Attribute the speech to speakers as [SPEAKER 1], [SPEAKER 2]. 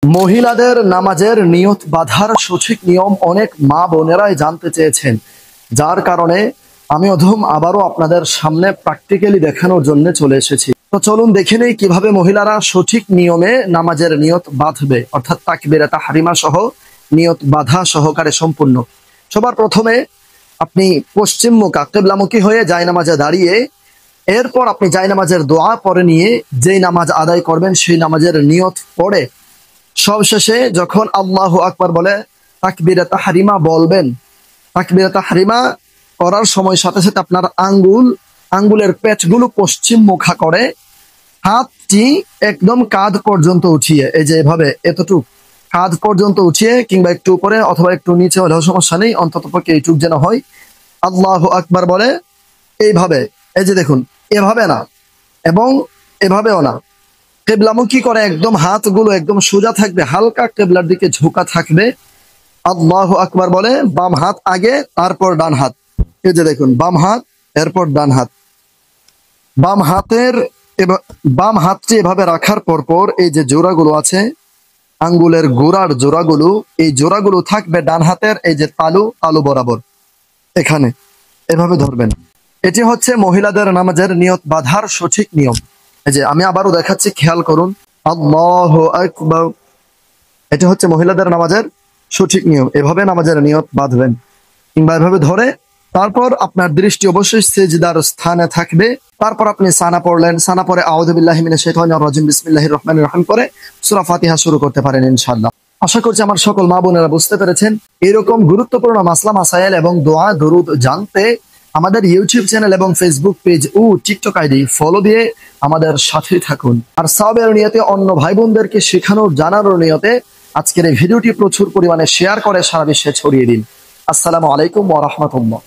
[SPEAKER 1] মহিলাদের নামাজের নিয়ত বাঁধার সঠিক নিয়ম অনেক মা বোনেরাই জানতে চেয়েছেন, যার কারণে আমি অধম আবারও আপনাদের সামনে প্র্যাকটিক্যালি দেখানোর জন্য চলে এসেছি। তো চলুন দেখে নেই কিভাবে মহিলারা সঠিক নিয়মে নামাজের নিয়ত বাঁধবে, অর্থাৎ তাকবীরে তাহরিমা সহ নিয়ত বাঁধা সহকারে সম্পূর্ণ। সবার প্রথমে আপনি পশ্চিমমুখী কিবলামুখী হয়ে জায়নামাজে দাঁড়িয়ে এরপর আপনি জায়নামাজের দোয়া পড়ে নিয়ে যেই নামাজ আদায় করবেন সেই নামাজের নিয়ত পড়ে সবশেষে যখন আল্লাহু আকবার বলে তাকবীরে তাহরিমা বলবেন, তাকবীরে তাহরিমা করার সময় সাথে সাথে আপনার আঙ্গুলের পেঁচগুলো পশ্চিম মুখা করে হাতটি একদম কাঁধ পর্যন্ত উঠিয়ে, এই যে এভাবে এতটুক কাঁধ পর্যন্ত উঠিয়ে কিংবা একটু উপরে অথবা একটু নিচে হলেও সমস্যা নেই, অন্তত পক্ষে এইটুক যেন হয়। আল্লাহু আকবার বলে এইভাবে, এই যে দেখুন এভাবে না এবং এভাবেও না, কেবলামুখী করে একদম হাতগুলো একদম সোজা থাকবে, হালকা কেবলার দিকে ঝোঁকা থাকবে। আল্লাহু আকবার বলে বাম হাত আগে তারপর ডান হাত, এই যে দেখুন বাম হাত এরপর ডান হাত। বাম হাতটি এভাবে রাখার পর এই যে জোড়াগুলো আছে আঙ্গুলের গোড়ার জোড়াগুলো, এই জোড়াগুলো থাকবে ডান হাতের এই যে তালু বরাবর, এখানে এভাবে ধরবেন। এটি হচ্ছে মহিলাদের নামাজের নিয়ত বাঁধার সঠিক নিয়ম। এই যে আমি আবারও দেখাচ্ছি, খেয়াল করুন, আল্লাহু আকবার। এটি হচ্ছে মহিলাদের নামাজের সঠিক নিয়ম, এভাবে নামাজের নিয়ত বাঁধবেন কিংবা এভাবে ধরে তারপর আপনার দৃষ্টি অবশ্যই সিজদার স্থানে থাকবে। তারপর আপনি সানা পড়লেন, সানা পরে আউযু বিল্লাহি মিনাশ শাইতানির রাজিম বিসমিল্লাহির রহমানির রহিম করে সূরা ফাতিহা শুরু করতে পারেন ইনশাআল্লাহ। আশা করছি আমার সকল মা বোনেরা বুঝতে পেরেছেন। এরকম গুরুত্বপূর্ণ মাসলা মাসাইল এবং দোয়া দরুদ জানতে আমাদের ইউটিউব চ্যানেল এবং ফেসবুক পেজ ও টিকটক আইডি ফলো দিয়ে আমাদের সাথে থাকুন। আর সাওয়াবের নিয়তে অন্য ভাই বোনদেরকে শেখানোর জানানোর নিয়তে আজকের এই ভিডিওটি প্রচুর পরিমাণে শেয়ার করে সারা বিশ্বে ছড়িয়ে দিন। আসসালামু আলাইকুম ওয়া রাহমাতুল্লাহ।